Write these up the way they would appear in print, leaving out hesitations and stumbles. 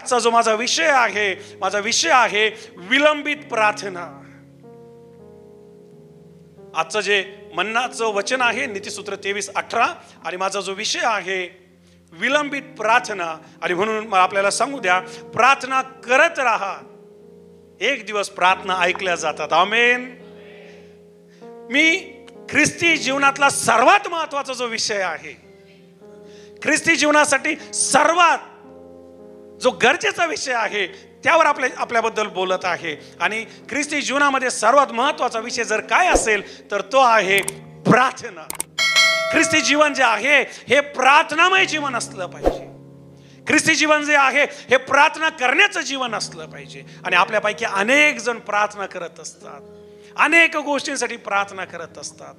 आजचा जो माझा विषय आहे विलंबित प्रार्थना. आजचं जे मन्नाचं वचन आहे नीतिसूत्र 23:18 आणि माझा जो विषय आहे विलंबित प्रार्थना. आणि म्हणून आपल्याला सांगू द्या, प्रार्थना करत राहा, एक दिवस प्रार्थना ऐकल्या जातात. आमेन. मी ख्रिस्ती जीवनातला सर्वात महत्वाचा जो विषय आहे, ख्रिस्ती जीवनासाठी सर्वात जो गरजेचा विषय आहे त्यावर आपल्याबद्दल बोलत आहे. आणि ख्रिस्ती जीवनामध्ये सर्वात महत्वाचा विषय जर काय असेल तर तो आहे प्रार्थना. ख्रिस्ती जीवन जे आहे हे प्रार्थनामय जीवन असलं पाहिजे. ख्रिस्ती जीवन जे आहे हे प्रार्थना करण्याचं जीवन असलं पाहिजे. आणि आपल्यापैकी अनेक जण प्रार्थना करत असतात, अनेक गोष्टींसाठी प्रार्थना करत असतात.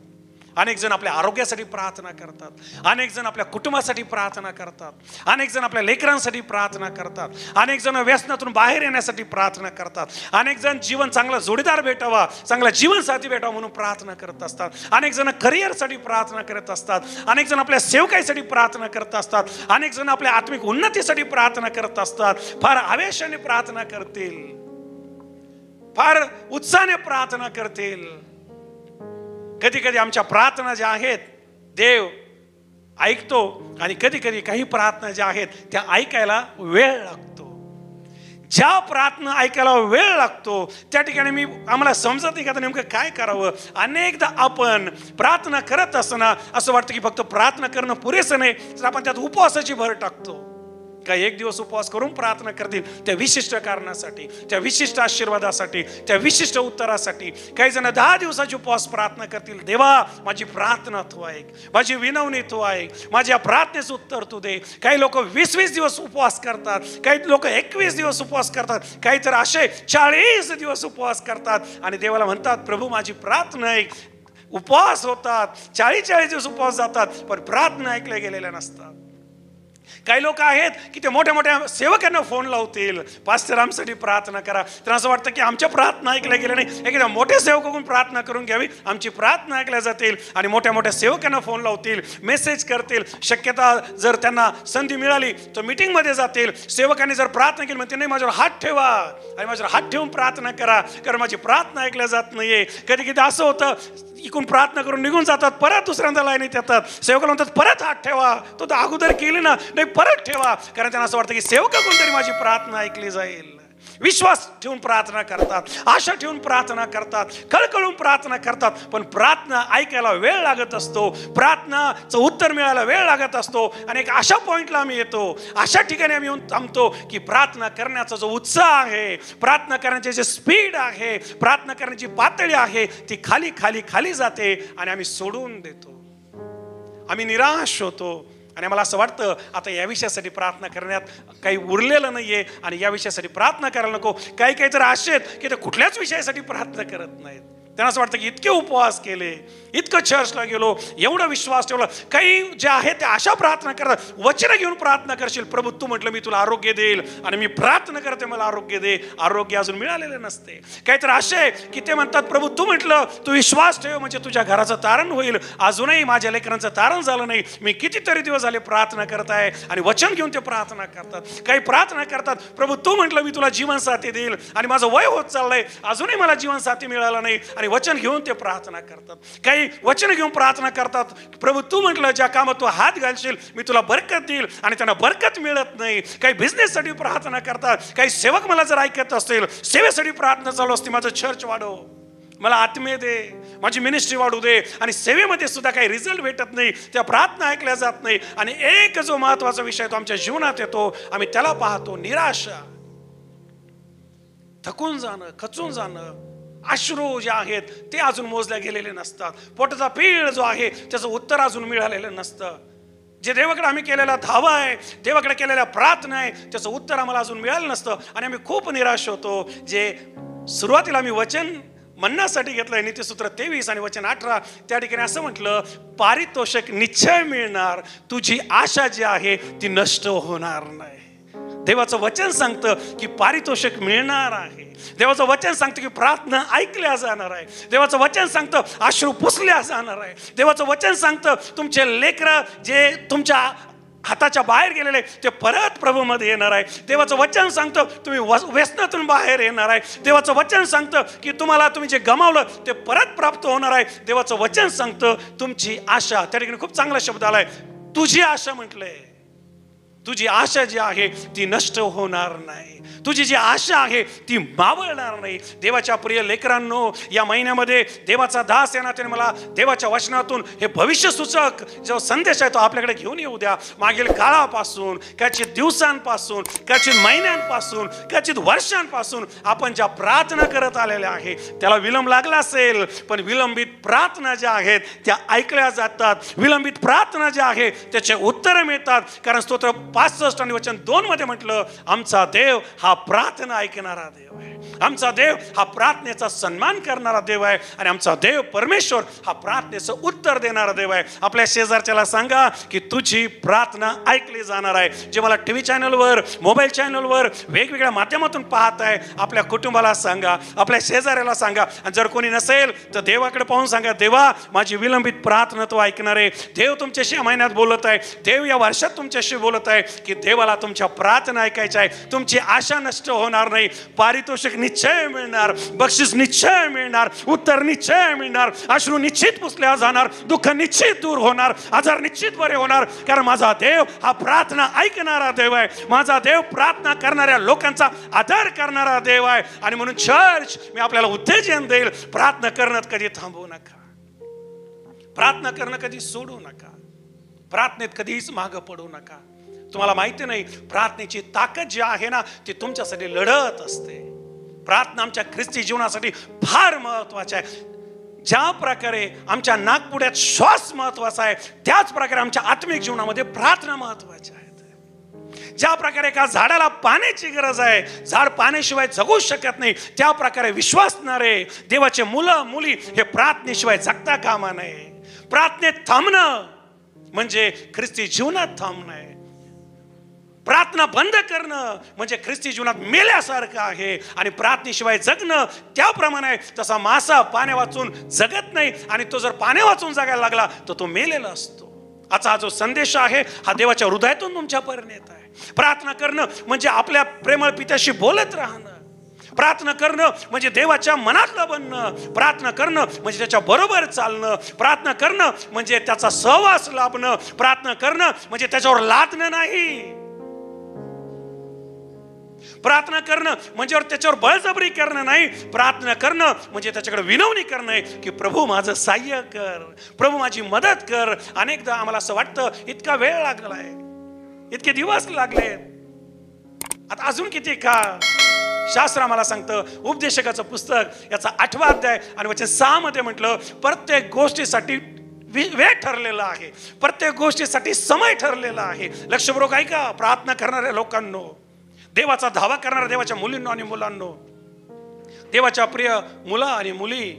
अनेक जण आपल्या आरोग्यासाठी प्रार्थना करतात, अनेक जण आपल्या कुटुंबासाठी प्रार्थना करतात, अनेक जण आपल्या लेकरांसाठी प्रार्थना करतात, अनेक जण व्यसनातून बाहेर येण्यासाठी प्रार्थना करतात, अनेक जण जीवन चांगला जोडीदार भेटावा, चांगला जीवनसाथी भेटावा म्हणून प्रार्थना करत असतात, अनेक जण करिअरसाठी प्रार्थना करत असतात, अनेक जण आपल्या सेवकाईसाठी प्रार्थना करत असतात, अनेक जण आपल्या आत्मिक उन्नतीसाठी प्रार्थना करत असतात. फार आवेशाने प्रार्थना करतील, फार उत्साहाने प्रार्थना करतील. कधी कधी आमच्या प्रार्थना ज्या आहेत देव ऐकतो आणि कधी कधी काही प्रार्थना ज्या आहेत त्या ऐकायला वेळ लागतो. ज्या प्रार्थना ऐकायला वेळ लागतो त्या ठिकाणी आम्हाला समजत नाही का नेमकं काय करावं. अनेकदा आपण प्रार्थना करत असताना असं वाटतं की फक्त प्रार्थना करणं पुरेसं नाही, तर आपण त्यात उपवासाची भर टाकतो. काही एक दिवस उपवास करून प्रार्थना करतील त्या विशिष्ट कारणासाठी, त्या विशिष्ट आशीर्वादासाठी, त्या विशिष्ट उत्तरासाठी. काही जण 10 दिवसाची उपवास प्रार्थना करतील, देवा माझी प्रार्थना तू ऐक, माझी विनवणी तू ऐक, माझ्या प्रार्थनेचं उत्तर तू दे. काही लोक 20-20 दिवस उपवास करतात, काही लोक 21 दिवस उपवास करतात, काही तर असे 40 दिवस उपवास करतात आणि देवाला म्हणतात प्रभू माझी प्रार्थना ऐक. उपवास होतात, 40-40 दिवस उपवास जातात, पण प्रार्थना ऐकल्या गेलेल्या नसतात. काही लोक आहेत की ते मोठ्या मोठ्या सेवकांना फोन लावतील, पास्टर आमसाठी प्रार्थना करा. तर असं वाटतं की आमच्या प्रार्थना ऐकल्या गेल्या नाही, एकदा मोठ्या सेवकाकडून प्रार्थना करून घ्यावी, आमची प्रार्थना ऐकल्या जातील. आणि मोठ्या मोठ्या सेवकांना फोन लावतील, मेसेज करतील. शक्यता जर त्यांना संधी मिळाली तर मीटिंगमध्ये जातील. सेवकांनी जर प्रार्थना केली म्हणते नाही माझ्यावर हात ठेवा आणि माझ्यावर हात ठेवून प्रार्थना करा, कारण माझी प्रार्थना ऐकल्या जात नाहीये. कधी कधी असं होतं इकडून प्रार्थना करून निघून जातात, परत दुसऱ्यांदा लाईनीत येतात. सेवकाला म्हणतात परत हात ठेवा, तो तर अगोदर केली ना, नाही परत ठेवा, कारण त्यांना असं वाटतं की सेवकाकडून तरी माझी प्रार्थना ऐकली जाईल. विश्वास ठेवून प्रार्थना करतात, आशा ठेवून प्रार्थना करतात, कळकळून प्रार्थना करतात, पण प्रार्थना ऐकायला वेळ लागत असतो, प्रार्थनाचं उत्तर मिळायला वेळ लागत असतो. आणि एक अशा पॉइंटला आम्ही येतो, अशा ठिकाणी आम्ही येऊन थांबतो की प्रार्थना करण्याचा जो उत्साह आहे, प्रार्थना करण्याचे जे स्पीड आहे, प्रार्थना करण्याची पातळी आहे ती खाली खाली खाली जाते आणि आम्ही सोडून देतो, आम्ही निराश होतो. आणि मला असं वाटतं आता या विषयासाठी प्रार्थना करण्यात काही उरलेलं नाहीये आणि या विषयासाठी प्रार्थना करायला नको. काही काही तर असे आहेत की ते कुठल्याच विषयासाठी प्रार्थना करत नाहीत. त्यांना असं वाटतं की इतके उपवास केले, इतकं चर्चला गेलो, एवढा विश्वास ठेवला. काही जे आहे ते अशा प्रार्थना करतात, वचन घेऊन प्रार्थना करशील, प्रभू तू म्हटलं मी तुला आरोग्य देईल आणि मी प्रार्थना करते मला आरोग्य दे, आरोग्य अजून मिळालेलं नसते. काहीतर असे की ते म्हणतात प्रभू तू म्हटलं तू विश्वास ठेव म्हणजे तुझ्या घराचं तारण होईल, अजूनही माझ्या लेकरांचं तारण झालं नाही, मी कितीतरी दिवस झाले प्रार्थना करत आहे. आणि वचन घेऊन ते प्रार्थना करतात. काही प्रार्थना करतात प्रभू तू म्हटलं मी तुला जीवनसाथी देईल आणि माझं वय होत चाललंय, अजूनही मला जीवनसाथी मिळाला नाही, आणि वचन घेऊन ते प्रार्थना करतात. काही वचन घेऊन प्रार्थना करतात प्रभू तू म्हटलं ज्या कामात तू हात घालशील मी तुला बरकत देईल, आणि त्यांना बरकत मिळत नाही. काही बिझनेससाठी प्रार्थना करतात. काही सेवक मला जर ऐकत असतील सेवेसाठी प्रार्थना चालू असते, माझं चर्च वाढव, मला आत्मे दे, माझी मिनिस्ट्री वाढू दे, आणि सेवेमध्ये सुद्धा काही रिझल्ट भेटत नाही, त्या प्रार्थना ऐकल्या जात नाही. आणि एक जो महत्वाचा विषय तो आमच्या जीवनात येतो, आम्ही त्याला पाहतो, निराशा, थकून जाणं, खचून जाणं. अश्रू जे आहेत ते अजून मोजल्या गेलेले नसतात. पोटाचा पीळ जो आहे त्याचं उत्तर अजून मिळालेलं नसतं. जे देवाकडे आम्ही केलेला धावा आहे, देवाकडे केलेल्या प्रार्थना आहे, त्याचं उत्तर आम्हाला अजून मिळालं नसतं आणि आम्ही खूप निराश होतो. जे सुरुवातीला आम्ही वचन म्हणण्यासाठी घेतलंय नीतिसूत्र 23 आणि वचन 18, त्या ठिकाणी असं म्हटलं पारितोषिक निश्चय मिळणार, तुझी आशा जी आहे ती नष्ट होणार नाही. देवाचं वचन सांगतं की पारितोषिक मिळणार आहे. देवाचं वचन सांगतं की प्रार्थना ऐकल्या जाणार आहे. देवाचं वचन सांगतं अश्रू पुसल्या जाणार आहे. देवाचं वचन सांगतं तुमचे लेकरं जे तुमच्या हाताच्या बाहेर गेलेले ते परत प्रभूमध्ये येणार आहे. देवाचं वचन सांगतं तुम्ही व्यसनातून बाहेर येणार आहे. देवाचं वचन सांगतं की तुम्ही जे गमावलं ते परत प्राप्त होणार आहे. देवाचं वचन सांगतं तुमची आशा, त्या ठिकाणी खूप चांगला शब्द आलाय, तुझी आशा म्हटलंय. तुझी आशा जी आहे ती नष्ट होणार नाही. तुझी जी आशा आहे ती मावळणार नाही. देवाच्या प्रिय लेकरांनो, या महिन्यामध्ये देवाचा दास या नात्याने मला देवाच्या वचनातून हे भविष्य सूचक जो संदेश आहे तो आपल्याकडे घेऊन येऊ द्या. मागील काळापासून, कदाचित दिवसांपासून, कदाचित महिन्यांपासून, कदाचित वर्षांपासून आपण ज्या प्रार्थना करत आलेल्या आहे त्याला विलंब लागला असेल, पण विलंबित प्रार्थना ज्या आहेत त्या ऐकल्या जातात. विलंबित प्रार्थना ज्या आहे त्याचे उत्तर मिळतात. कारण स्तोत्र 65 आणि वचन 2 मध्ये म्हटलं, आमचा देव हा प्रार्थना ऐकणारा देव आहे. आमचा देव हा प्रार्थनेचा सन्मान करणारा देव आहे. आणि आमचा देव परमेश्वर हा प्रार्थनेचं उत्तर देणारा देव आहे. आपल्या शेजारच्याला सांगा की तुझी प्रार्थना ऐकली जाणार आहे. जे मला टीव्ही चॅनलवर, मोबाईल चॅनलवर वेगवेगळ्या माध्यमातून पाहत आहे, आपल्या कुटुंबाला सांगा, आपल्या शेजाऱ्याला सांगा. आणि जर कोणी नसेल तर देवाकडे पाहून सांगा, देवा माझी विलंबित प्रार्थना तो ऐकणार आहे. देव तुमच्याशी या महिन्यात बोलत आहे, देव या वर्षात तुमच्याशी बोलत आहे की देवाला तुमच्या प्रार्थना ऐकायच्या आहे. तुमची आशा नष्ट होणार नाही. पारितोषिक निश्चय मिळणार, बक्षीस निश्चय मिळणार, उत्तर निश्चय मिळणार, अश्रू निश्चित पुसल्या जाणार, दुःख निश्चित दूर होणार, आजार निश्चित बरे होणार. कारण माझा देव हा प्रार्थना ऐकणारा देव आहे. माझा देव प्रार्थना करणाऱ्या लोकांचा आदर करणारा देव आहे. आणि म्हणून चर्च मी आपल्याला उत्तेजन देईल, प्रार्थना करणं कधी थांबवू नका. प्रार्थना करणं कधी सोडू नका. प्रार्थनेत कधीच मागं पडू नका. तुम्हाला माहिती नाही, प्रार्थनेची ताकद जी आहे ना ती तुमच्यासाठी लढत असते. प्रार्थना आमच्या ख्रिस्ती जीवनासाठी फार महत्वाची आहे. ज्या प्रकारे आमच्या नाकपुड्यात श्वास महत्वाचा आहे, त्याच प्रकारे आमच्या आत्मिक जीवनामध्ये प्रार्थना महत्वाची आहे. ज्या प्रकारे एका झाडाला पाण्याची गरज आहे, झाड पाण्याशिवाय जगू शकत नाही, त्या प्रकारे विश्वासणारे देवाचे मुलं मुली हे प्रार्थनेशिवाय जगता कामा नये. प्रार्थनेत थांबणं म्हणजे ख्रिस्ती जीवनात थांबणं आहे. प्रार्थना बंद करणं म्हणजे ख्रिस्ती जीवनात मेल्यासारखं आहे. आणि प्रार्थनेशिवाय जगणं त्याप्रमाणे आहे, तसा मासा पाण्या वाचून जगत नाही. आणि तो जर पाण्या वाचून जगायला लागला तर तो मेलेला असतो. आजचा जो संदेश आहे हा देवाच्या हृदयातून तुमच्यापर्यंत येत आहे. प्रार्थना करणं म्हणजे आपल्या प्रेमळ पित्याशी बोलत राहणं. प्रार्थना करणं म्हणजे देवाच्या मनातलं बनणं. प्रार्थना करणं म्हणजे त्याच्या बरोबर चालणं. प्रार्थना करणं म्हणजे त्याचा सहवास लाभणं. प्रार्थना करणं म्हणजे त्याच्यावर लादणं नाही. प्रार्थना करणं म्हणजे त्याच्यावर बळजबरी करणं नाही. प्रार्थना करणं म्हणजे त्याच्याकडे विनवणी करणं आहे की प्रभू माझं सहाय्य कर, प्रभू माझी मदत कर. अनेकदा आम्हाला असं वाटतं इतका वेळ लागलाय, इतके दिवस लागले, आता अजून किती का. शास्त्र आम्हाला सांगतं, उपदेशकाचं पुस्तक याचा 8वा अध्याय आणि वचन 6 मध्ये म्हटलं, प्रत्येक गोष्टीसाठी वेळ ठरलेला आहे, प्रत्येक गोष्टीसाठी समय ठरलेला आहे. लक्षपूर्वक ऐका प्रार्थना करणाऱ्या लोकांनो, देवाचा धावा करणाऱ्या देवाच्या मुलींनो आणि मुलांनो, देवाच्या प्रिय मुलं आणि मुली,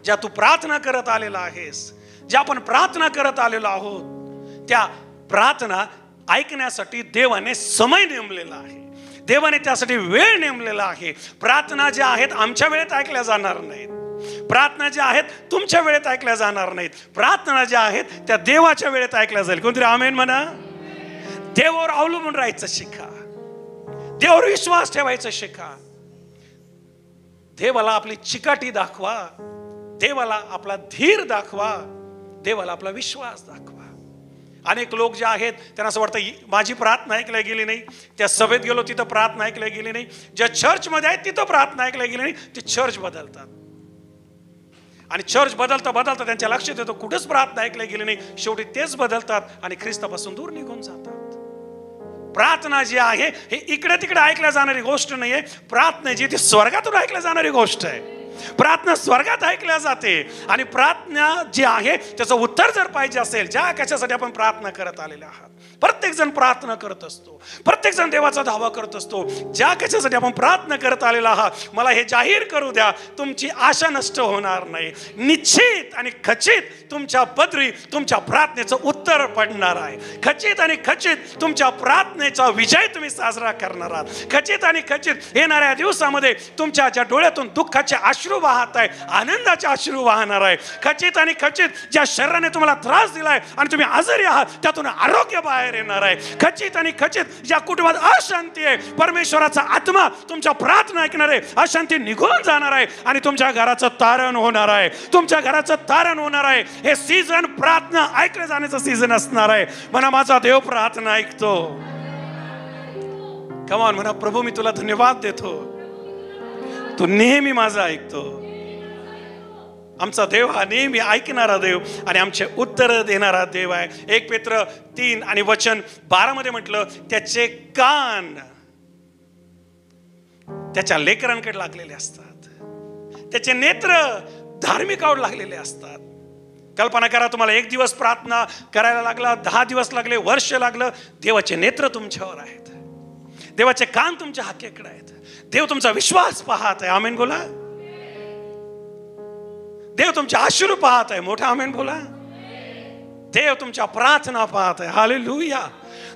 ज्या तू प्रार्थना करत आलेला आहेस, ज्या आपण प्रार्थना करत आलेलो आहोत, त्या प्रार्थना ऐकण्यासाठी देवाने समय नेमलेला आहे. देवाने त्यासाठी वेळ नेमलेला आहे. प्रार्थना ज्या आहेत आमच्या वेळेत ऐकल्या जाणार नाहीत. प्रार्थना ज्या आहेत तुमच्या वेळेत ऐकल्या जाणार नाहीत. प्रार्थना ज्या आहेत त्या देवाच्या वेळेत ऐकल्या जाईल. कोणतरी आमेन म्हणा. देवावर अवलंबून राहायचं शिका. देवावर विश्वास ठेवायचा शिका. देवाला आपली चिकाटी दाखवा. देवाला आपला धीर दाखवा. देवाला आपला विश्वास दाखवा. अनेक लोक जे आहेत त्यांना असं वाटतं माझी प्रार्थना ऐकल्या गेली नाही, त्या सभेत गेलो तिथं प्रार्थना ऐकल्या गेली नाही, ज्या चर्चमध्ये आहेत तिथं प्रार्थना ऐकल्या गेली नाही. ते चर्च बदलतात आणि चर्च बदलता बदलता त्यांच्या लक्षात येतं कुठंच प्रार्थना ऐकल्या गेली नाही. शेवटी तेच बदलतात आणि ख्रिस्तापासून दूर निघून जातात. प्रार्थना जी आहे हे इकडे तिकडे ऐकल्या जाणारी गोष्ट नाहीये. प्रार्थना जी ती स्वर्गातून ऐकल्या जाणारी गोष्ट आहे. प्रार्थना स्वर्गात ऐकल्या जाते. आणि प्रार्थना जी आहे त्याचं उत्तर जर पाहिजे असेल, ज्या कशासाठी आपण प्रार्थना करत आलेले आहात, प्रत्येक जण प्रार्थना करत असतो, प्रत्येक जण देवाचा धावा करत असतो. ज्या कशासाठी आपण प्रार्थना करत आलेला आहात, मला हे जाहीर करू द्या, तुमची आशा नष्ट होणार नाही. निश्चित आणि खचित तुमच्या पदरी तुमच्या प्रार्थनेचं उत्तर पडणार आहे. खचित आणि खचित तुमच्या प्रार्थनेचा विजय तुम्ही साजरा करणार आहात. खचित आणि खचित येणाऱ्या दिवसामध्ये तुमच्या ज्या डोळ्यातून दुःखाचे अश्रू वाहत आहे, आनंदाचे अश्रू वाहणार आहे. खचित आणि खचित ज्या शरीराने तुम्हाला त्रास दिलाय आणि तुम्ही आजारी आहात, त्यातून आरोग्य बाहेर येणार आहे. खचित आणि खचित ज्या कुटुंबात अशांती आहे, परमेश्वराचा आत्मा तुमच्या प्रार्थना ऐकणार आहे, अशांती निघून जाणार आहे आणि तुमच्या घराचं तारण होणार आहे. तुमच्या घराचं तारण होणार आहे. हे सीझन प्रार्थना ऐकले जाण्याचं सीझन असणार आहे. म्हणा, माझा देव प्रार्थना ऐकतो. कमान म्हणा, प्रभू मी तुला धन्यवाद देतो, तू नेहमी माझं ऐकतो. आमचा देव हा नेहमी ऐकणारा देव आणि आमचे उत्तर देणारा देव आहे. 1 पेत्र 3 आणि वचन 12 मध्ये म्हटलं, त्याचे कान त्याच्या लेकरांकडे लागलेले असतात, त्याचे नेत्र धार्मिकावर लागलेले असतात. कल्पना करा, तुम्हाला 1 दिवस प्रार्थना करायला लागला, 10 दिवस लागले, वर्ष लागलं, देवाचे नेत्र तुमच्यावर आहेत, देवाचे कान तुमच्या हाकेकडे आहेत, देव तुमचा विश्वास पाहत आहे. आमेन बोला. देव तुमचे अश्रू पाहत आहे. मोठा आमेन बोला. देव तुमच्या प्रार्थना पाहत आहे. हालेलुया.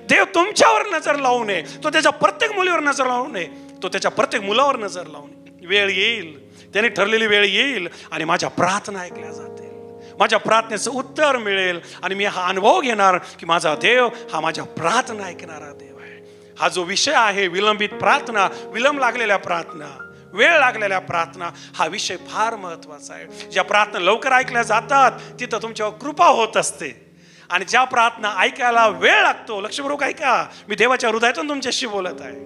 देव तुमच्यावर नजर लावू नये, तो त्याच्या प्रत्येक मुलीवर नजर लावू नये, तो त्याच्या प्रत्येक मुलावर नजर लावू नये. वेळ येईल, त्याने ठरलेली वेळ येईल आणि माझ्या प्रार्थना ऐकल्या जातील, माझ्या प्रार्थनेचं उत्तर मिळेल आणि मी हा अनुभव घेणार की माझा देव हा माझ्या प्रार्थना ऐकणारा देव आहे. हा जो विषय आहे, विलंबित प्रार्थना, विलंब लागलेल्या प्रार्थना, वेळ लागलेल्या प्रार्थना, हा विषय फार महत्वाचा आहे. ज्या प्रार्थना लवकर ऐकल्या जातात तिथं तुमच्यावर कृपा होत असते आणि ज्या प्रार्थना ऐकायला वेळ लागतो, लक्षपूर्वक ऐका, मी देवाच्या हृदयातून तुमच्याशी बोलत आहे,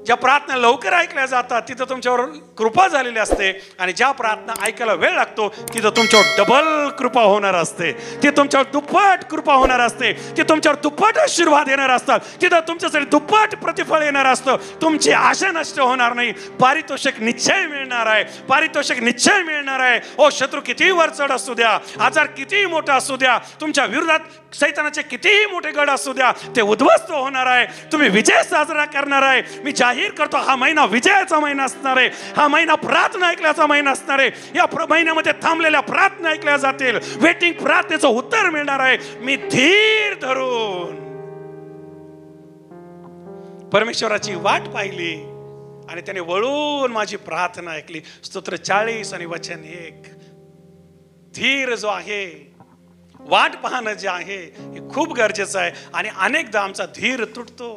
ज्या प्रार्थना लवकर ऐकल्या जातात तिथं तुमच्यावर कृपा झालेली असते आणि ज्या प्रार्थना ऐकायला वेळ लागतो तिथं तुमच्यावर डबल कृपा होणार असते, ती तुमच्यावर दुप्पट कृपा होणार असते, ती तुमच्यावर दुप्पट आशीर्वाद येणार असतात, तिथं तुमच्यासाठी दुप्पट प्रतिफळ येणार असतं. तुमची आशा नष्ट होणार नाही, पारितोषिक निश्चय मिळणार आहे, पारितोषिक निश्चय मिळणार आहे. ओ, शत्रू कितीही वर चढ असू द्या, आजार कितीही मोठा असू द्या, तुमच्या विरोधात सैतानाचे कितीही मोठे गड असू द्या, ते उद्ध्वस्त होणार आहे. तुम्ही विजय साजरा करणार आहे. मी जाहीर करतो, हा महिना विजयाचा महिना असणार आहे, हा महिना प्रार्थना ऐकल्याचा महिना असणार आहे. या महिन्यामध्ये थांबलेल्या प्रार्थना ऐकल्या जातील, वेटिंग प्रार्थनेचं उत्तर मिळणार आहे. मी धीर धरून परमेश्वराची वाट पाहिली आणि त्याने वळून माझी प्रार्थना ऐकली. स्तोत्र 40 आणि वचन 1. धीर जो आहे, वाट पाहणं जे आहे, हे खूप गरजेचं आहे. आणि अनेकदा आमचा धीर तुटतो,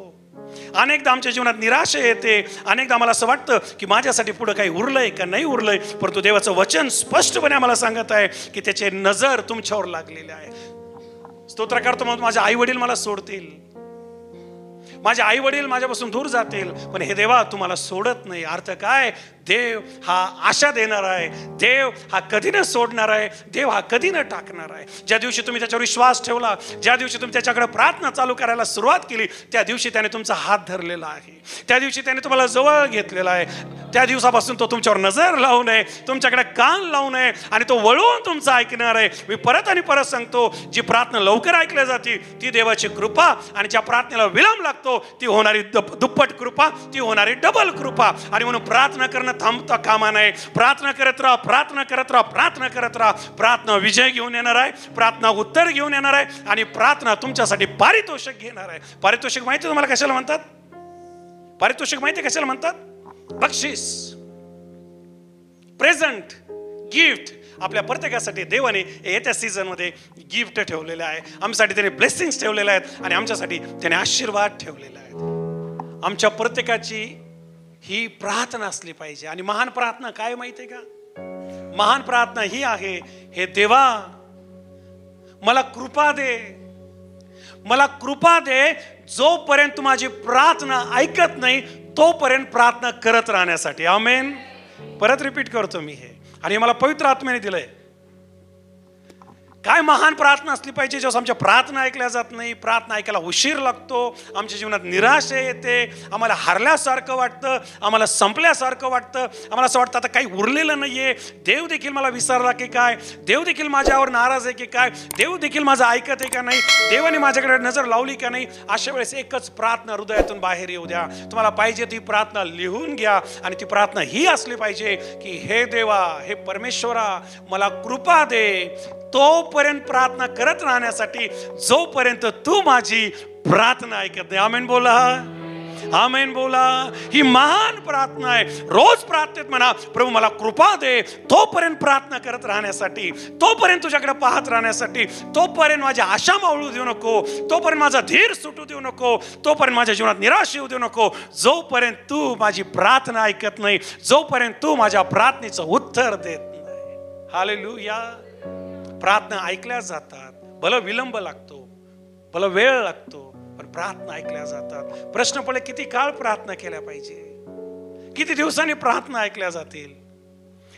अनेकदा आमच्या जीवनात निराशा येते, अनेकदा आम्हाला असं वाटतं की माझ्यासाठी पुढे काही उरलंय का नाही उरलंय. परंतु देवाचं वचन स्पष्टपणे आम्हाला सांगत आहे की त्याचे नजर तुमच्यावर लागलेले आहे. स्तोत्र करतो, मग माझे आई वडील मला सोडतील, माझे आई वडील माझ्यापासून दूर जातील, पण हे देवा तुम्हाला सोडत नाही. अर्थ काय? देव हा आशा देणार आहे, देव हा कधी न सोडणार आहे, देव हा कधी न टाकणार आहे. ज्या दिवशी तुम्ही त्याच्यावर विश्वास ठेवला, ज्या दिवशी तुम्ही त्याच्याकडे प्रार्थना चालू करायला सुरुवात केली, त्या दिवशी त्याने तुमचा हात धरलेला आहे, त्या दिवशी त्याने तुम्हाला जवळ घेतलेला आहे. त्या दिवसापासून तो तुमच्यावर नजर लावू नये, तुमच्याकडे कान लावू नये आणि तो वळून तुमचं ऐकणार आहे. मी परत आणि परत सांगतो, जी प्रार्थना लवकर ऐकल्या जाते ती देवाची कृपा, आणि ज्या प्रार्थनेला विलंब लागतो ती होणारी दुप्पट कृपा, ती होणारी डबल कृपा. आणि म्हणून प्रार्थना करणं थांबता कामा नये. प्रार्थना करत राहा, प्रार्थना करत राहा, प्रार्थना करत राहा. प्रार्थना विजय घेऊन येणार आहे, प्रार्थना उत्तर घेऊन येणार आहे आणि प्रार्थना तुमच्यासाठी पारितोषिक घेणार आहे. पारितोषिक माहिती तुम्हाला कशाला म्हणतात? पारितोषिक माहिती कशाला म्हणतात? बक्षीस, प्रेझेंट, गिफ्ट. आपल्या प्रत्येकासाठी देवाने येत्या सीझन मध्ये गिफ्ट ठेवलेले आहे, आमच्यासाठी त्याने ब्लेसिंग्स ठेवलेले आहेत आणि आमच्यासाठी त्याने आशीर्वाद ठेवलेले आहेत. आमच्या प्रत्येकाची ही प्रार्थना असली पाहिजे. आणि महान प्रार्थना काय माहिती आहे का? महान प्रार्थना ही आहे, हे देवा मला कृपा दे, मला कृपा दे, जोपर्यंत माझी प्रार्थना ऐकत नाही तोपर्यंत प्रार्थना करत राहण्यासाठी. आमेन. परत रिपीट करतो मी हे, आणि मला पवित्र आत्म्याने दिलंय. काय महान प्रार्थना असली पाहिजे? जेव्हा आमच्या प्रार्थना ऐकल्या जात नाही, प्रार्थना ऐकायला उशीर लागतो, आमच्या जीवनात निराशा येते, आम्हाला हारल्यासारखं वाटतं, आम्हाला संपल्यासारखं वाटतं, आम्हाला असं वाटतं आता काही उरलेलं नाहीये, देव देखील मला विसरला की काय, देव देखील माझ्यावर नाराज आहे की काय, देव देखील माझं ऐकत आहे का नाही, देवाने माझ्याकडे नजर लावली का नाही. अशा वेळेस एकच प्रार्थना हृदयातून बाहेर येऊ द्या. तुम्हाला पाहिजे ती प्रार्थना लिहून घ्या आणि ती प्रार्थना ही असली पाहिजे की हे देवा, हे परमेश्वरा मला कृपा दे, तोपर्यंत प्रार्थना करत राहण्यासाठी जोपर्यंत तू माझी प्रार्थना ऐकत नाही. आमेन बोला. आमेन बोला. ही महान प्रार्थना आहे. रोज प्रार्थनेत म्हणा, प्रभू मला कृपा दे तोपर्यंत प्रार्थना करत राहण्यासाठी, तोपर्यंत तुझ्याकडे पाहत राहण्यासाठी, तोपर्यंत माझ्या आशा मावळू देऊ नको, तोपर्यंत माझा धीर सुटू देऊ नको, तोपर्यंत माझ्या जीवनात निराश येऊ देऊ नको, जोपर्यंत तू माझी प्रार्थना ऐकत नाही, जोपर्यंत तू माझ्या प्रार्थनेचं उत्तर देत नाही. हालेलुया. प्रार्थना ऐकल्या जातात, भलं विलंब लागतो, भलं वेळ लागतो, पण प्रार्थना ऐकल्या जातात. प्रश्न पडले किती काळ प्रार्थना केल्या पाहिजे, किती दिवसांनी प्रार्थना ऐकल्या जातील,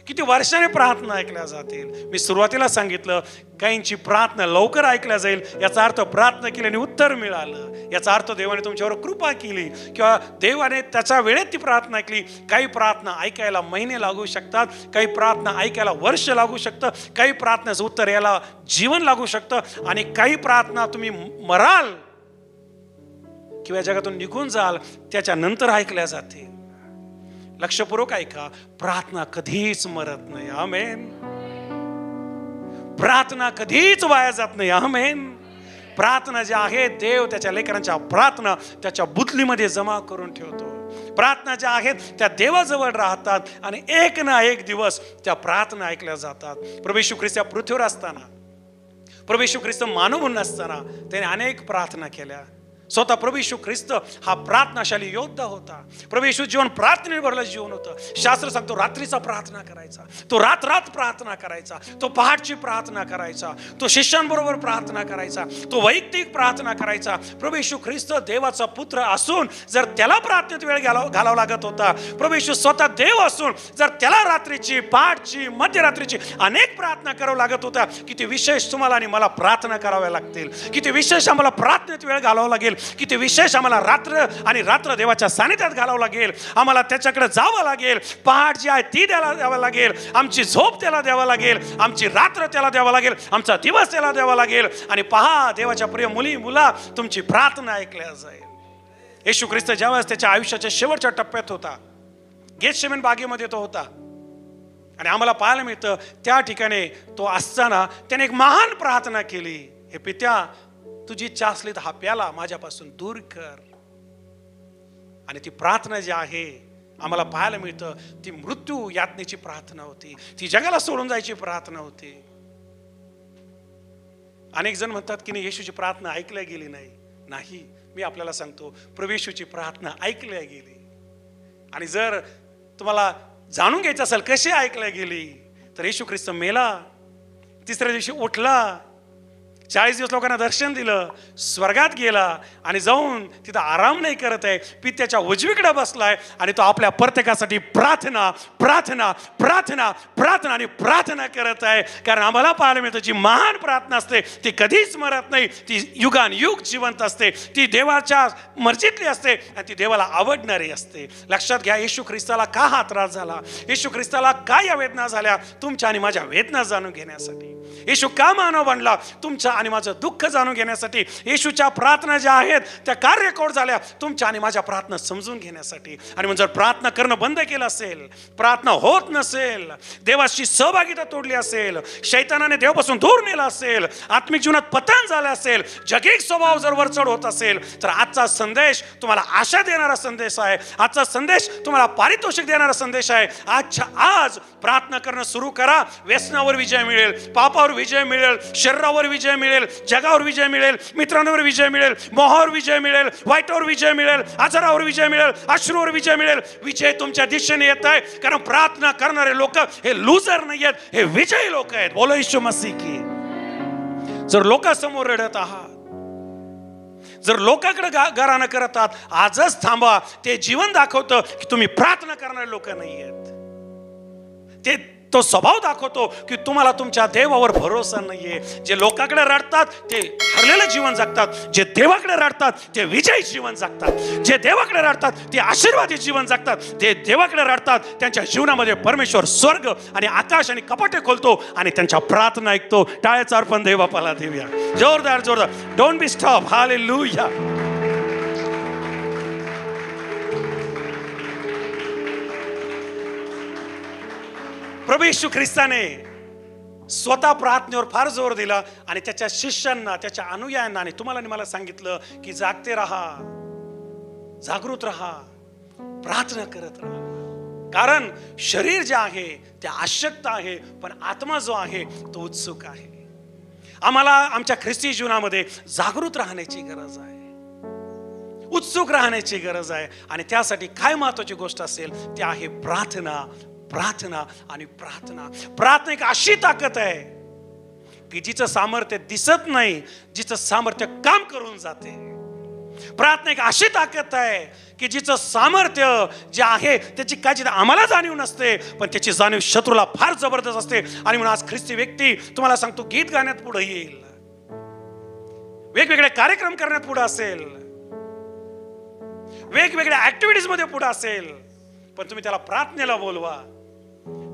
किती वर्षाने प्रार्थना ऐकल्या जातील. मी सुरुवातीला सांगितलं, काहींची प्रार्थना लवकर ऐकल्या जाईल याचा अर्थ प्रार्थना केल्याने उत्तर मिळालं, याचा अर्थ देवाने तुमच्यावर कृपा केली किंवा देवाने त्याच्या वेळेत ती प्रार्थना ऐकली. काही प्रार्थना ऐकायला महिने लागू शकतात, काही प्रार्थना ऐकायला वर्ष लागू शकतं, काही प्रार्थनेचं उत्तर यायला जीवन लागू शकतं, आणि काही प्रार्थना तुम्ही मराल किंवा जगातून निघून जाल त्याच्यानंतर ऐकल्या जातील. लक्षपूर्वक ऐका, प्रार्थना कधीच मरत नाही. आमेन. प्रार्थना कधीच वाया जात नाही. आमेन. प्रार्थना ज्या आहेत, देव त्याच्या लेकरांच्या प्रार्थना त्याच्या बुदलीमध्ये जमा करून ठेवतो. प्रार्थना ज्या आहेत त्या देवाजवळ राहतात आणि एक ना एक दिवस त्या प्रार्थना ऐकल्या जातात. प्रभू येशू ख्रिस्त या पृथ्वीवर असताना, प्रभू येशू ख्रिस्त मानव म्हणून असताना त्याने अनेक प्रार्थना केल्या. स्वतः प्रभू येशू ख्रिस्त हा प्रार्थनाशाली योद्धा होता. प्रभू येशू जीवन प्रार्थनेने भरलं जीवन होतं. शास्त्र सांगतो रात्रीचा प्रार्थना करायचा, तो रात प्रार्थना करायचा, तो पहाटची प्रार्थना करायचा, तो शिष्यांबरोबर प्रार्थना करायचा, तो वैयक्तिक प्रार्थना करायचा. प्रभू येशू ख्रिस्त देवाचा पुत्र असून जर त्याला प्रार्थनेत वेळ घालावा लागत होता, प्रभू येशू स्वतः देव असून जर त्याला रात्रीची, पहाटची, मध्यरात्रीची अनेक प्रार्थना करावं लागत होत्या, किती विशेष तुम्हाला आणि मला प्रार्थना कराव्या लागतील, किती विशेष आम्हाला प्रार्थनेत वेळ घालावा लागेल, किती विशेष आम्हाला रात्र देवाच्या सानिध्यात घालावं लागेल, आम्हाला त्याच्याकडे जावं लागेल, पहाट जी आहे ती त्याला द्यावं लागेल, आमची झोप त्याला द्यावं लागेल, आमची रात्र त्याला द्यावं लागेल, आमचा दिवस त्याला द्यावा लागेल. आणि पहा, देवाच्या प्रिय मुली मुला, तुमची प्रार्थना ऐकल्या जाईल. येशू ख्रिस्त ज्यावेळेस त्याच्या आयुष्याच्या शेवटच्या टप्प्यात होता, गेतशेमन बागेमध्ये तो होता, आणि आम्हाला पाहायला मिळतं त्या ठिकाणी तो असताना त्याने एक महान प्रार्थना केली. हे पित्या, तुझी इच्छा असली तर हा प्याला माझ्यापासून दूर कर. आणि ती प्रार्थना जी आहे आम्हाला पाहायला मिळतं, ती मृत्यू यातनेची प्रार्थना होती, ती जगाला सोडून जायची प्रार्थना होती. अनेक जण म्हणतात की नाही, येशूची प्रार्थना ऐकल्या गेली नाही. मी आपल्याला सांगतो, प्रभू येशूची प्रार्थना ऐकल्या गेली. आणि जर तुम्हाला जाणून घ्यायचं असेल कशी ऐकल्या गेली, तर येशू ख्रिस्त मेला, तिसऱ्या दिवशी उठला, 40 दिवस लोकांना दर्शन दिलं, स्वर्गात गेला, आणि जाऊन तिथं आराम नाही करत आहे, पित्याच्या उजवीकडे बसलाय, आणि तो आपल्या प्रत्येकासाठी प्रार्थना प्रार्थना प्रार्थना प्रार्थना आणि प्रार्थना करत आहे. कारण आम्हाला पाहायला मिळतं, जी महान प्रार्थना असते ती कधीच मरत नाही, ती युगानुयुग जिवंत असते, ती देवाच्या मर्जीतली असते आणि ती देवाला आवडणारी असते. लक्षात घ्या, येशू ख्रिस्ताला का हा त्रास झाला, येशू ख्रिस्ताला काय या वेदना झाल्या, तुमच्या आणि माझ्या वेदना जाणून घेण्यासाठी. येशू का मानव बनला, तुमच्या आणि माझं दुःख जाणून घेण्यासाठी. येशूच्या प्रार्थना ज्या आहेत त्या का रेकॉर्ड झाल्या, तुमच्या आणि माझ्या प्रार्थना समजून घेण्यासाठी. आणि मग जर प्रार्थना करणं बंद केलं असेल, प्रार्थना होत नसेल, देवाशी सहभागिता तोडली असेल, शैतानाने देवापासून दूर नेला असेल, आत्मिक जीवनात पतन झालं असेल, जगिक स्वभाव जर वरचढ होत असेल, तर आजचा संदेश तुम्हाला आशा देणारा संदेश आहे. आजचा संदेश तुम्हाला पारितोषिक देणारा संदेश आहे. आज प्रार्थना करणं सुरू करा. व्यसनावर विजय मिळेल, पापावर विजय मिळेल, शरीरावर विजय मिळेल, जगावर विजय मिळेल, मित्रांवर विजय मिळेल, मोहावर विजय मिळेल, वाईटावर विजय मिळेल, आजारावर विजय मिळेल, अश्रूवर विजय मिळेल. विजय तुमच्या दिशेने येत आहे, कारण प्रार्थना करणारे लोक हे लूजर नाही आहेत, हे विजयी लोक आहेत. बोलो येशू मसीह की. जर लोकांसमोर रडत आहात, जर लोकांकडे गाराणं करत आहात, आजच थांबा. ते जीवन दाखवतं की तुम्ही प्रार्थना करणारे लोक नाही आहेत. तो स्वभाव दाखवतो की तुम्हाला तुमच्या देवावर भरोसा नाहीये. जे लोकांकडे रडतात ते हरलेलं जीवन जगतात, जे देवाकडे रडतात ते विजयी जीवन जगतात, जे देवाकडे रडतात ते आशीर्वादी जीवन जगतात, जे देवाकडे रडतात त्यांच्या जीवनामध्ये परमेश्वर स्वर्ग आणि आकाश आणि कपाटे खोलतो आणि त्यांच्या प्रार्थना ऐकतो. टाळ्याचा अर्पण देव बापाला देऊया. जोरदार जोरदार. Don't be stop. हालेलुया. प्रभू येशू ख्रिस्ताने स्वतः प्रार्थनेवर फार जोर दिला आणि त्याच्या शिष्यांना, त्याच्या अनुयायांना आणि तुम्हाला आणि मला सांगितलं की जागते राहा, जागृत राहा, प्रार्थना करत राहा. कारण शरीर जे आहे ते अशक्त आहे, पण आत्मा जो आहे तो उत्सुक आहे. आम्हाला आमच्या ख्रिस्ती जीवनामध्ये जागृत राहण्याची गरज आहे, उत्सुक राहण्याची गरज आहे. आणि त्यासाठी काय महत्वाची गोष्ट असेल ती आहे प्रार्थना, प्रार्थना आणि प्रार्थना. प्रार्थना एक अशी ताकद आहे की जिचं सामर्थ्य दिसत नाही, जिचं सामर्थ्य काम करून जाते. प्रार्थना एक अशी ताकद आहे की जिचं सामर्थ्य जे आहे त्याची काय आम्हाला जाणीव नसते, पण त्याची जाणीव शत्रूला फार जबरदस्त असते. आणि म्हणून आज ख्रिस्ती व्यक्ती तुम्हाला सांगतो गीत गाण्यात पुढे येईल, वेगवेगळे कार्यक्रम करण्यात पुढे असेल, वेगवेगळ्या ऍक्टिव्हिटीज मध्ये पुढे असेल, पण तुम्ही त्याला प्रार्थनेला बोलवा.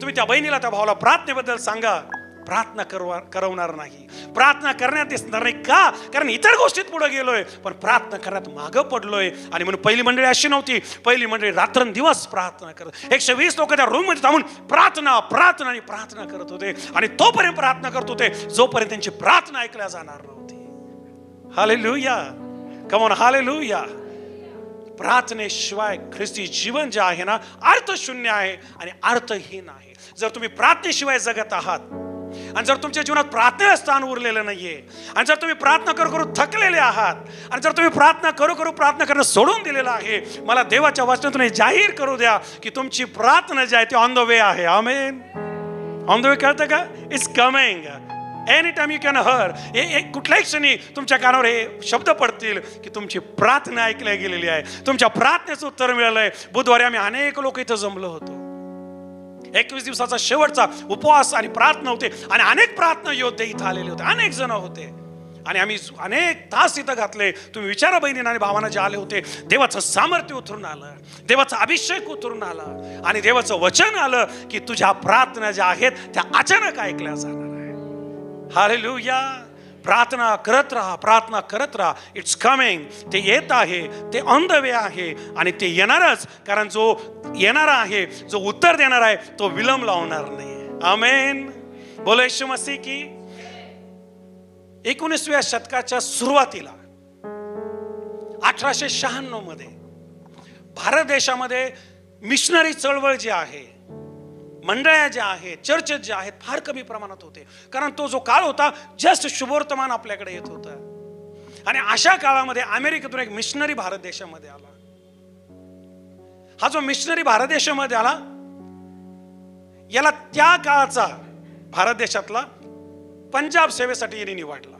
तुम्ही त्या बहिणीला त्या भावाला प्रार्थनेबद्दल सांगा, प्रार्थना करवणार नाही, प्रार्थना करण्यात दिसणार नाही. का? कारण इतर गोष्टीत पुढे गेलोय, पण प्रार्थना करण्यात मागं पडलोय. आणि म्हणून पहिली मंडळी अशी नव्हती. पहिली मंडळी रात्रंदिवस प्रार्थना करत, 120 लोक त्या रूम मध्ये थांबून प्रार्थना प्रार्थना आणि प्रार्थना करत होते. आणि तोपर्यंत प्रार्थना करत होते जोपर्यंत त्यांची प्रार्थना ऐकल्या जाणार नव्हती. Hallelujah, come on, hallelujah. प्रार्थनेशिवाय ख्रिस्ती जीवन जे आहे ना अर्थशून्य आहे आणि अर्थहीन आहे. जर तुम्ही प्रार्थनेशिवाय जगत आहात आणि जर तुमच्या जीवनात प्रार्थनेला स्थान उरलेलं नाहीये, आणि जर तुम्ही प्रार्थना करू करू थकलेले आहात, आणि जर तुम्ही प्रार्थना करू करू प्रार्थना करणं सोडून दिलेलं आहे, मला देवाच्या वचनातून जाहीर करू द्या की तुमची प्रार्थना जी आहे ती ऑन द वे आहे. आमेन. ऑन द वे कळतं का? It's coming any time you can hear. कुठल्याही क्षणी तुमच्या कानावर हे शब्द पडतील की तुमची प्रार्थना ऐकल्या गेलेली आहे, तुमच्या प्रार्थनेचं उत्तर मिळालंय. बुधवारी आम्ही अनेक लोक इथं जमलो होतो. 21 दिवसाचा शेवटचा उपवास आणि प्रार्थना होते, आणि अनेक प्रार्थना योद्धे इथं आलेले होते, अनेक जण होते, आणि आम्ही अनेक तास इथं घातले. तुम्ही विचारा बहिणींना आणि भावांना जे आले होते, देवाचं सामर्थ्य उतरून आलं, देवाचा अभिषेक उतरून आला, आणि देवाचं वचन आलं की तुझ्या प्रार्थना ज्या आहेत त्या अचानक ऐकल्या जाणार आहे. हालेलुया. प्रार्थना करत राहा, प्रार्थना करत राहा. It's coming. ते येत आहे, ते ऑन द वे आहे, आणि ते येणारच. कारण जो येणारा आहे, जो उत्तर देणार आहे, तो विलंब लावणार नाही. आमेन. बोलो येशू मसीह की. 19व्या शतकाच्या सुरुवातीला 1896 मध्ये भारत देशामध्ये मिशनरी चळवळ जी आहे, मंडळ्या ज्या आहेत, चर्चेस ज्या आहेत, फार कमी प्रमाणात होते. कारण तो जो काळ होता जस्ट शुभवर्तमान आपल्याकडे येत होता. आणि अशा काळामध्ये अमेरिकेतून एक मिशनरी भारत देशामध्ये आला. हा जो मिशनरी भारत देशामध्ये आला, याला त्या काळाचा भारत देशातला पंजाब सेवेसाठी यांनी निवडला.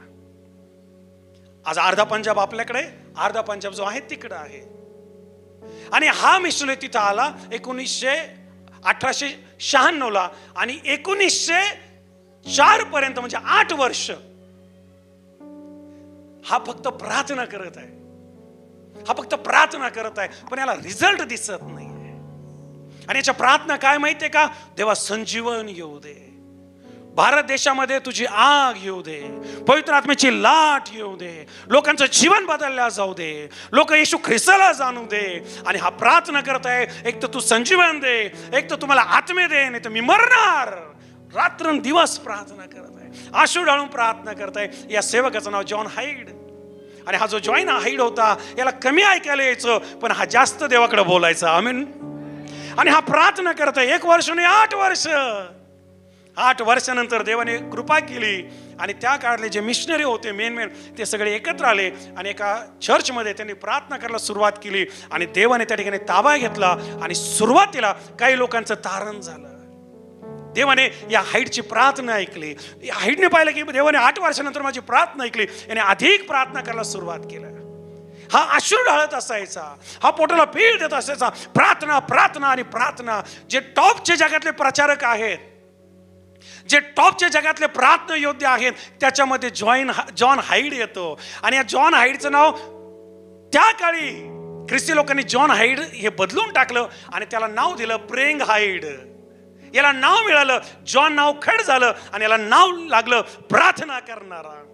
आज अर्धा पंजाब आपल्याकडे, अर्धा पंजाब जो आहे तिकडे आहे. आणि हा मिशनरी तिथं आला 1896 ला, आणि 1904 पर्यंत म्हणजे 8 वर्ष हा फक्त प्रार्थना करत आहे, हा फक्त प्रार्थना करत आहे, पण याला रिझल्ट दिसत नाही. आणि याच्या प्रार्थना काय माहितीये का? देवा संजीवन येऊ दे, भारत देशामध्ये तुझी आग येऊ दे, पवित्र आत्म्याची लाट येऊ दे, लोकांचं जीवन बदलल्या जाऊ दे, लोक येशू ख्रिस्ताला जाणू दे. आणि हा प्रार्थना करत आहे, एक तर तू संजीवन दे, एक तर तुम्हाला आत्मे दे, नाही तर मी मरणार. रात्रंदिवस प्रार्थना करत आहे, आशू ढाळून प्रार्थना करत आहे. या सेवकाचं नाव जॉन हाईड. आणि हा जो जॉन हाईड होता, याला कमी ऐकायला यायचं, पण हा जास्त देवाकडे बोलायचा. आमीन. आणि हा प्रार्थना करत आहे 1 वर्ष नाही 8 वर्ष. 8 वर्षानंतर देवाने कृपा केली, आणि त्या काळातले जे मिशनरी होते मेन ते सगळे एकत्र आले, आणि एका चर्चमध्ये त्यांनी प्रार्थना करायला सुरुवात केली. आणि देवाने त्या ठिकाणी ताबा घेतला, आणि सुरुवातीला काही लोकांचं तारण झालं. देवाने या हाईडची प्रार्थना ऐकली. हाईडने पाहिलं की देवाने 8 वर्षानंतर माझी प्रार्थना ऐकली, याने अधिक प्रार्थना करायला सुरुवात केली. हा अश्रू ढाळत असायचा, हा पोटाला पीळ देत असायचा. प्रार्थना प्रार्थना आणि प्रार्थना. जे टॉपचे जगातले प्रचारक आहेत, जे टॉपचे जगातले प्रार्थना योद्धे आहेत, त्याच्यामध्ये जॉन हाईड येतो. आणि या जॉन हाईडचं नाव त्या काळी ख्रिस्ती लोकांनी जॉन हाईड हे बदलून टाकलं, आणि त्याला नाव दिलं प्रेंग हाईड. याला नाव मिळालं, जॉन नाव खड झालं, आणि याला नाव लागलं प्रार्थना करणारा.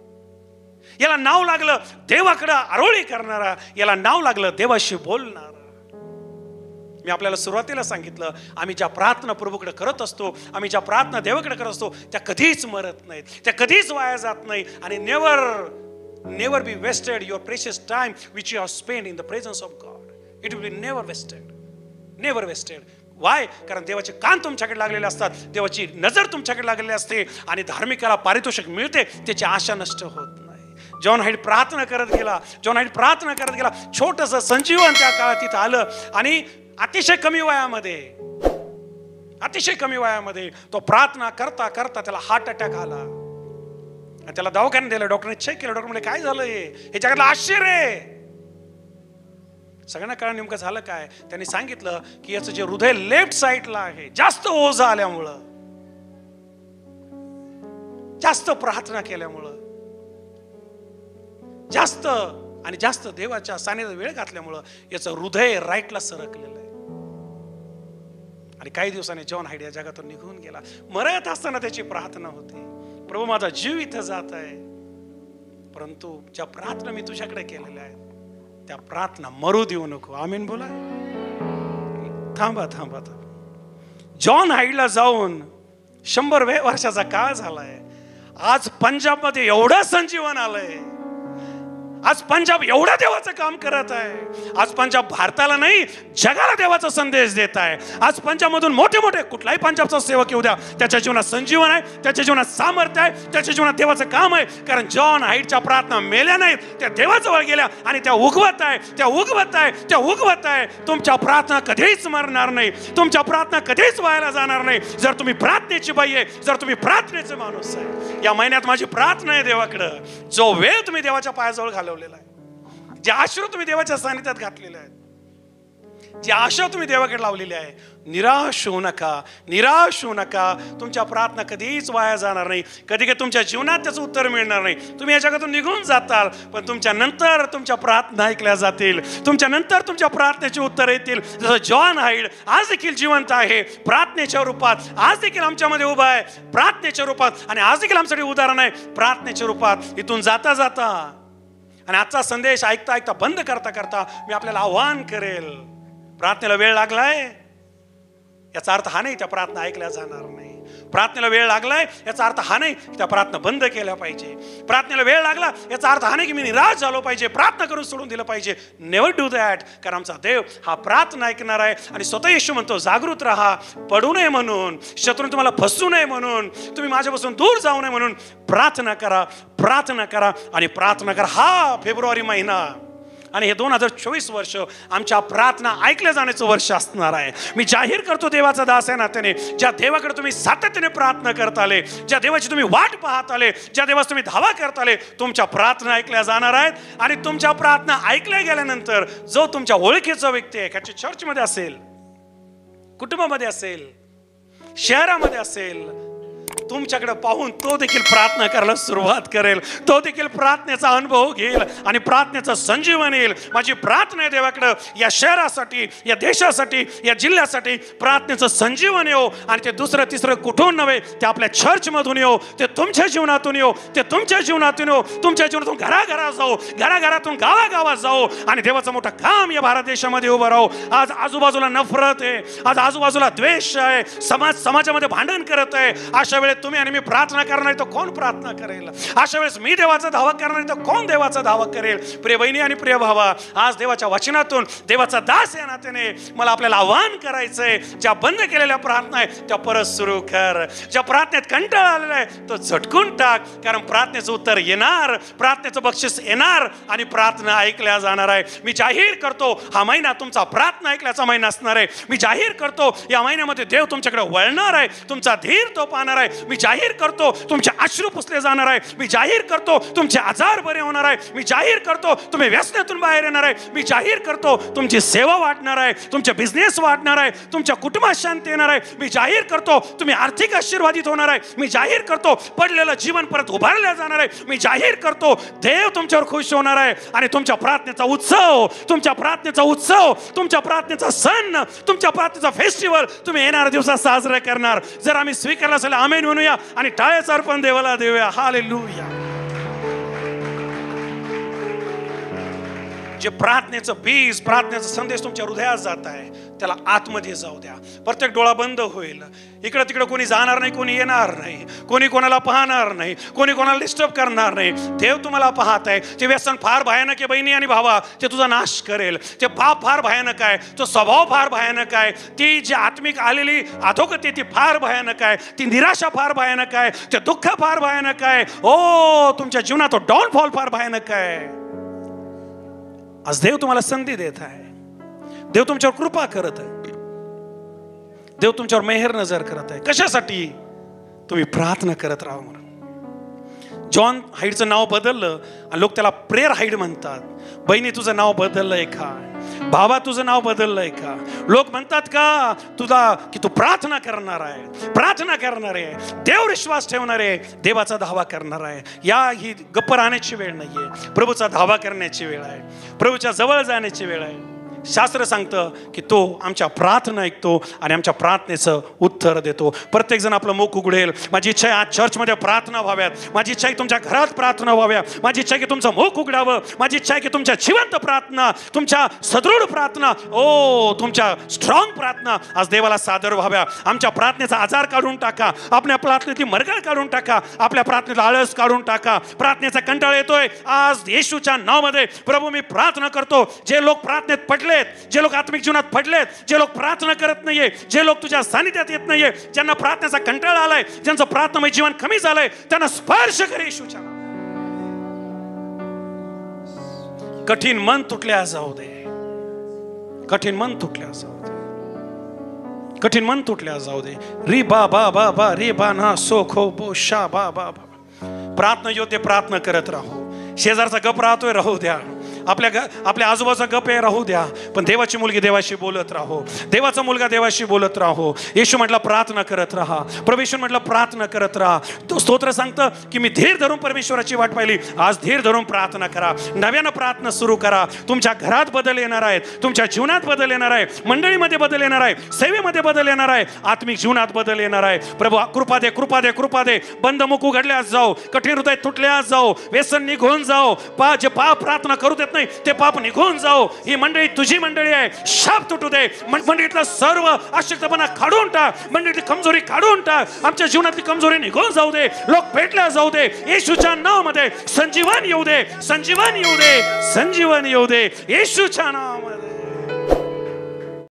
याला नाव लागलं देवाकडे आरोळी करणारा. याला नाव लागलं देवाशी बोलणारा. मी आपल्याला सुरुवातीला सांगितलं, आम्ही ज्या प्रार्थना प्रभूकडे करत असतो, आम्ही ज्या प्रार्थना देवाकडे करत असतो, त्या कधीच मरत नाहीत, त्या कधीच वाया जात नाही. आणि never be wasted your precious time which you have spend in the presence of God. It will be never wasted, never wasted. Why? कारण देवाचे कान तुमच्याकडे लागलेले असतात, देवाची नजर तुमच्याकडे लागलेली असते आणि धार्मिकाला पारितोषिक मिळते, त्याची आशा नष्ट होत नाही. जॉन हाईड प्रार्थना करत गेला, जॉन हाईड प्रार्थना करत गेला. छोटंसं संजीवन त्या काळात तिथं आलं आणि अतिशय कमी वयामध्ये, अतिशय कमी वयामध्ये तो प्रार्थना करता करता त्याला हार्ट अटॅक आला. त्याला दवाखान्यात दिलं, डॉक्टरने चेक केलं. डॉक्टर म्हणजे काय झालं, हे जगातलं आश्चर्य आहे. सगळ्यांना कळलं नेमकं झालं काय. त्यांनी सांगितलं की याचं जे हृदय लेफ्ट साईडला आहे, जास्त ओझं आल्यामुळं, जास्त प्रार्थना केल्यामुळं, जास्त आणि जास्त देवाच्या सानिध्यात वेळ घातल्यामुळं याचं हृदय राईटला सरकलेलं आहे. आणि काही दिवसांनी जॉन हाईड या जगातून निघून गेला. मरत असताना त्याची प्रार्थना होती, प्रभू माझा जीव इथं जात आहे, परंतु ज्या प्रार्थना मी तुझ्याकडे केलेल्या आहेत त्या प्रार्थना मरू देऊ नको. आमीन बोला. थांबा थांबा थांबा. जॉन हाईडला जाऊन 100 वर्षाचा काळ झालाय. आज पंजाबमध्ये एवढं संजीवन आलंय, आज पंजाब एवढं देवाचं काम करत आहे. आज पंजाब भारताला नाही जगाला देवाचा संदेश देत आहे. आज पंजाबमधून मोठे मोठे कुठलाही पंजाबचा सेवक येऊ द्या, त्याच्या जीवनात संजीवन आहे, त्याच्या जीवनात सामर्थ्य आहे, त्याच्या जीवनात देवाचं काम आहे. कारण जॉन हाईडच्या प्रार्थना मेल्या नाहीत, त्या देवाजवळ गेल्या आणि त्या उगवत आहे, त्या उगवत आहे, त्या उगवत आहे. तुमच्या प्रार्थना कधीच मरणार नाही, तुमच्या प्रार्थना कधीच वायाला जाणार नाही. जर तुम्ही प्रार्थनेची बाई आहे, जर तुम्ही प्रार्थनेचे माणूस आहे. या महिन्यात माझी प्रार्थना आहे देवाकडं, जो वेळ तुम्ही देवाच्या पायाजवळ घालवलेला आहे, जे आश्रय तुम्ही देवाच्या सानिध्यात घातलेले आहेत, जी आशा तुम्ही देवाकडे लावलेली आहे, निराश होऊ नका, निराश होऊ नका. तुमच्या प्रार्थना कधीच वाया जाणार नाही. कधी कधी तुमच्या जीवनात त्याचं उत्तर मिळणार नाही, तुम्ही या जगातून निघून जाताल, पण तुमच्या नंतर तुमच्या प्रार्थना ऐकल्या जातील, तुमच्या नंतर तुमच्या प्रार्थनेचे उत्तर येतील. जसं जॉन हाईड आज देखील जिवंत आहे प्रार्थनेच्या रूपात, आज देखील आमच्यामध्ये उभा आहे प्रार्थनेच्या रूपात, आणि आज देखील आमच्यासाठी उदाहरण आहे प्रार्थनेच्या रूपात. इथून जाता जाता आणि आजचा संदेश ऐकता ऐकता बंद करता करता मी आपल्याला आव्हान करेल, प्रार्थनेला वेळ लागलाय याचा अर्थ हा नाही त्या प्रार्थना ऐकल्या जाणार नाही. प्रार्थनेला वेळ लागलाय याचा अर्थ हा नाही त्या प्रार्थना बंद केल्या पाहिजे. प्रार्थनेला वेळ लागला याचा अर्थ हा नाही की मी निराश झालो पाहिजे, प्रार्थना करून सोडून दिलं पाहिजे. Never do that. कारण आमचा देव हा प्रार्थना ऐकणार आहे. आणि स्वतः येशू म्हणतो जागृत राहा, पडू नये म्हणून, शत्रूने तुम्हाला फसू नये म्हणून, तुम्ही माझ्यापासून दूर जाऊ नये म्हणून प्रार्थना करा, प्रार्थना करा आणि प्रार्थना करा. हा फेब्रुवारी महिना आणि हे 2024 वर्ष आमच्या प्रार्थना ऐकल्या जाण्याचं वर्ष असणार आहे. मी जाहीर करतो देवाचा दास आहे नात्याने, ज्या देवाकडे तुम्ही सातत्याने प्रार्थना करत आले, ज्या देवाची तुम्ही वाट पाहत आले, ज्या देवास तुम्ही धावा करत आले, तुमच्या प्रार्थना ऐकल्या जाणार आहेत. आणि तुमच्या प्रार्थना ऐकल्या गेल्यानंतर जो तुमच्या ओळखीचा व्यक्ती आहे, त्याची चर्चमध्ये असेल, कुटुंबामध्ये असेल, शहरामध्ये असेल, तुमच्याकडे पाहून तो देखील प्रार्थना करायला सुरुवात करेल, तो देखील प्रार्थनेचा अनुभव घेईल आणि प्रार्थनेचं संजीवन येईल. माझी प्रार्थना आहे देवाकडे या शहरासाठी, या देशासाठी, या जिल्ह्यासाठी प्रार्थनेचं संजीवन येऊ. आणि ते दुसरं तिसरं कुठून नव्हे, ते आपल्या चर्चमधून येऊ, ते तुमच्या जीवनातून येऊ, ते तुमच्या जीवनातून येऊ, तुमच्या जीवनातून घराघरात जाऊ, घराघरातून गावागावात जाऊ आणि देवाचं मोठं काम या भारत देशामध्ये उभं राहू. आज आजूबाजूला नफरत आहे, आज आजूबाजूला द्वेष आहे, समाजामध्ये भांडण करत आहे. अशा वेळेस तुम्ही आणि मी प्रार्थना करणार नाही तर कोण प्रार्थना करेल? अशा वेळेस मी देवाचा धावा करणार नाही तर कोण देवाचा धावा करेल? प्रिय बहिणी आणि प्रिय भावा, आज देवाच्या वचनातून देवाचा दास या नात्याने मला आपल्याला आव्हान करायचंय, ज्या बंद केलेल्या प्रार्थना आहे त्या परत सुरू कर. ज्या प्रार्थनेत कंटाळा आलेला आहे तो झटकून टाक, कारण प्रार्थनेचं उत्तर येणार, प्रार्थनेचं बक्षीस येणार आणि प्रार्थना ऐकल्या जाणार आहे. मी जाहीर करतो हा महिना तुमचा प्रार्थना ऐकल्याचा महिना असणार आहे. मी जाहीर करतो या महिन्यामध्ये देव तुमच्याकडे वळणार आहे, तुमचा धीर तो पाहणार आहे. मी जाहीर करतो तुमचे अश्रू पुसले जाणार आहे. मी जाहीर करतो तुमचे आजार बरे होणार आहे. मी जाहीर करतो तुम्ही व्यसनातून बाहेर येणार आहे. मी जाहीर करतो तुमची सेवा वाढणार आहे, तुमचे बिझनेस वाढणार आहे, तुमच्या कुटुंबात शांती येणार आहे. मी जाहीर करतो तुम्ही आर्थिक आशीर्वादित होणार आहे. मी जाहीर करतो पडलेलं जीवन परत उभारलं जाणार आहे. मी जाहीर करतो देव तुमच्यावर खुश होणार आहे आणि तुमच्या प्रार्थनेचा उत्सव, तुमच्या प्रार्थनेचा उत्सव, तुमच्या प्रार्थनेचा सण, तुमच्या प्रार्थनेचा फेस्टिवल तुम्ही येणाऱ्या दिवसात साजरा करणार. जर आम्ही स्वीकारलं असेल आमेन म्हणूया आणि टाळ्याचं अर्पण देवाला देऊया. हालेलुया. जे प्रार्थनेचं बीज, प्रार्थनेचा संदेश तुमच्या हृदयात जात आहे त्याला आतमध्ये जाऊ द्या. प्रत्येक डोळा बंद होईल. इकडं तिकडं कोणी जाणार नाही, कोणी येणार नाही, कोणी कोणाला पाहणार नाही, कोणी कोणाला डिस्टर्ब करणार नाही. देव तुम्हाला पाहत आहे. ते व्यसन फार भयानक आहे बहिणी आणि भावा, ते तुझा नाश करेल. ते पाप फार भयानक आहे, तो स्वभाव फार भयानक आहे, ती जी आत्मिक आलेली अधोगती ती फार भयानक आहे, ती निराशा फार भयानक आहे, ते दुःख फार भयानक आहे. ओ तुमच्या जीवनात तो डाऊनफॉल फार भयानक आहे. आज देव तुम्हाला संधी देत आहे. देव तुमच्यावर कृपा करत आहे. देव तुमच्यावर मेहर नजर करत आहे. कशासाठी? तुम्ही प्रार्थना करत राहा म्हणून. जॉन हाईडचं नाव बदललं आणि लोक त्याला प्रेयर हाईड म्हणतात. बहिणी तुझं नाव बदललंय का? भावा तुझं नाव बदललंय का? लोक म्हणतात का तुझा की तू प्रार्थना करणार आहे, प्रार्थना करणार आहे, देव विश्वास ठेवणार आहे, देवाचा धावा करणार आहे. ही गप्प राहण्याची वेळ नाहीये. प्रभूचा धावा करण्याची वेळ आहे. प्रभूच्या जवळ जाण्याची वेळ आहे. शास्त्र सांगतं की तो आमच्या प्रार्थना ऐकतो आणि आमच्या प्रार्थनेचं उत्तर देतो. प्रत्येक जण आपलं मुख उघडेल. माझी इच्छा आहे आज चर्चमध्ये प्रार्थना व्हाव्यात. माझी इच्छा आहे तुमच्या घरात प्रार्थना व्हाव्या. माझी इच्छा आहे की तुमचं मुख उघडावं. माझी इच्छा आहे की तुमच्या जिवंत प्रार्थना, तुमच्या सदृढ प्रार्थना, तुमच्या स्ट्रॉंग प्रार्थना आज देवाला सादर व्हाव्या. आमच्या प्रार्थनेचा आजार काढून टाका. आपल्या प्रार्थनेची मरगळ काढून टाका. आपल्या प्रार्थनेचा आळस काढून टाका. प्रार्थनेचा कंटाळा येतोय, आज येशूच्या नावामध्ये प्रभू मी प्रार्थना करतो. जे लोक प्रार्थनेत पडले, जे लोक आत्मिक जीवनात पडलेत, जे लोक प्रार्थना करत नाहीये, जे लोक तुझ्या सानिध्यात येत नाहीये, ज्यांना प्रार्थनेचा कंटाळा आलाय, ज्यांचं प्रार्थनामय जीवन कमी झालंय, त्यांना स्पर्श कर येशूच्या. कठीण मन तुटल्या जाऊ दे. कठीण मन तुटल्या जाऊ दे. कठीण मन तुटल्या जाऊ दे. री बा बा बा बा रे बा ना सो खो बो शा बा बा बा. प्रार्थना योद्धे प्रार्थना करत राहू. शेजारचा गप राहतोय राहू द्या. आपल्या आजूबाजूचा गप आहे राहू द्या. पण देवाची मुलगी देवाशी बोलत राहो. देवाचा मुलगा देवाशी बोलत राहो. येशू म्हटलं प्रार्थना करत राहा. परमेश्वर म्हटलं प्रार्थना करत राहा. तो स्तोत्र सांगतं की मी धीर धरून परमेश्वराची वाट पाहिली. आज धीर धरून प्रार्थना करा. नव्यानं प्रार्थना सुरू करा. तुमच्या घरात बदल येणार आहेत. तुमच्या जीवनात बदल येणार आहे. मंडळीमध्ये बदल येणार आहे. सेवेमध्ये बदल येणार आहे. आत्मिक जीवनात बदल येणार आहे. प्रभू कृपा दे, कृपा दे, कृपा दे. बंद मुख उघडल्यास जाओ. कठीण हृदय तुटल्यास जाओ. व्यसन निघून जाओ. जे पाप प्रार्थना करू देत नाही ते पाप निघून जाओ. ही मंडळी तुझी मंडळी आहे. शाप तुटू दे. मंडळीतला सर्व अशक्तपणा काढून टाक. मंडळीतली कमजोरी काढून टाक. आमच्या जीवनातली कमजोरी निघून जाऊ दे. लोक भेटल्या जाऊ दे. येशूच्या नावामध्ये संजीवन येऊ दे. संजीवन येऊ दे. संजीवन येऊ दे. येशूच्या नावामध्ये.